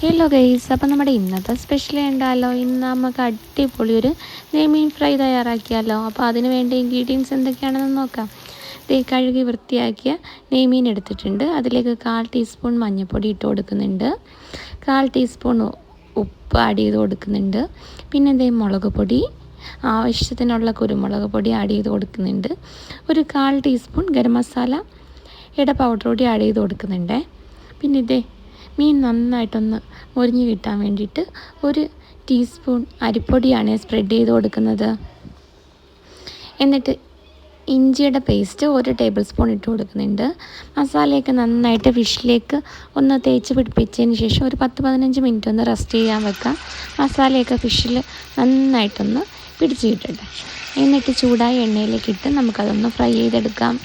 Hello guys, അപ്പോൾ നമ്മുടെ ഇന്നത്തെ സ്പെഷ്യൽ ഉണ്ടല്ലോ. ഇന്ന് നമുക്ക് അടിപൊളി ഒരു നെയ്മീൻ ഫ്രൈ തയ്യാറാക്കിയാലോ. അപ്പോൾ അതിന് വേണ്ട ഇൻഗ്രീഡിയൻസ് എന്തൊക്കെയാണെന്ന് നോക്കാം. കഴുകി വൃത്തിയാക്കിയ നെയ്മീൻ എടുത്തിട്ടുണ്ട്. അതിലേക്ക് 1/4 ടീസ്പൂൺ മഞ്ഞൾപ്പൊടി ഇട്ട് കൊടുക്കുന്നുണ്ട്. 1/4 ടീസ്പൂൺ ഉപ്പ് ആഡ് ചെയ്ത് കൊടുക്കുന്നുണ്ട്. പിന്നെ മുളക് പൊടി, ആവശ്യത്തിനുള്ള കുരുമുളക് പൊടി ആഡ് ചെയ്ത് കൊടുക്കുന്നുണ്ട്. ഒരു 1/4 ടീസ്പൂൺ ഗരം മസാലയുടെ പൗഡർ കൂടി ആഡ് ചെയ്ത് കൊടുക്കുന്നുണ്ട്. പിന്നെ മീൻ നന്നായിട്ടൊന്ന് മൊരിഞ്ഞ് കിട്ടാൻ വേണ്ടിയിട്ട് ഒരു ടീസ്പൂൺ അരിപ്പൊടിയാണ് സ്പ്രെഡ് ചെയ്ത് കൊടുക്കുന്നത്. എന്നിട്ട് ഇഞ്ചിയുടെ പേസ്റ്റ് 1 ടേബിൾ സ്പൂൺ ഇട്ട് കൊടുക്കുന്നുണ്ട്. മസാലയൊക്കെ നന്നായിട്ട് ഫിഷിലേക്ക് ഒന്ന് തേച്ച് പിടിപ്പിച്ചതിന് ശേഷം ഒരു 10-15 മിനിറ്റ് ഒന്ന് റെസ്റ്റ് ചെയ്യാൻ വെക്കാം. മസാലയൊക്കെ ഫിഷിൽ നന്നായിട്ടൊന്ന് പിടിച്ച് കിട്ടട്ടെ. എന്നിട്ട് ചൂടായ എണ്ണയിലേക്ക് ഇട്ട് നമുക്കതൊന്ന് ഫ്രൈ ചെയ്തെടുക്കാം.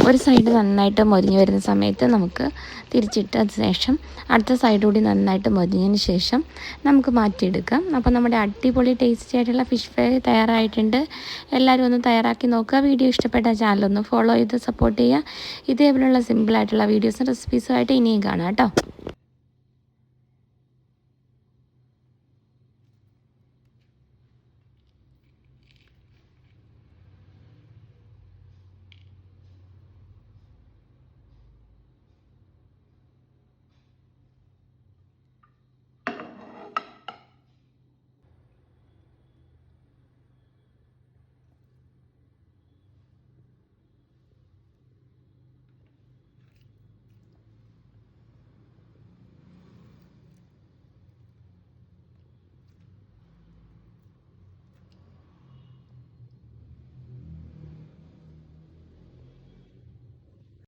ഒരു സൈഡ് നന്നായിട്ട് മൊരിഞ്ഞ് വരുന്ന സമയത്ത് നമുക്ക് തിരിച്ചിട്ടതിന് ശേഷം അടുത്ത സൈഡ് കൂടി നന്നായിട്ട് മൊരിഞ്ഞതിന് ശേഷം നമുക്ക് മാറ്റിയെടുക്കാം. അപ്പോൾ നമ്മുടെ അടിപൊളി ടേസ്റ്റി ആയിട്ടുള്ള ഫിഷ് ഫ്രൈ തയ്യാറായിട്ടുണ്ട്. എല്ലാവരും ഒന്ന് തയ്യാറാക്കി നോക്കുക. വീഡിയോ ഇഷ്ടപ്പെട്ട ചാനലൊന്ന് ഫോളോ ചെയ്ത് സപ്പോർട്ട് ചെയ്യുക. ഇതേപോലെയുള്ള സിമ്പിളായിട്ടുള്ള വീഡിയോസും റെസിപ്പീസുമായിട്ട് ഇനിയും കാണാം കേട്ടോ.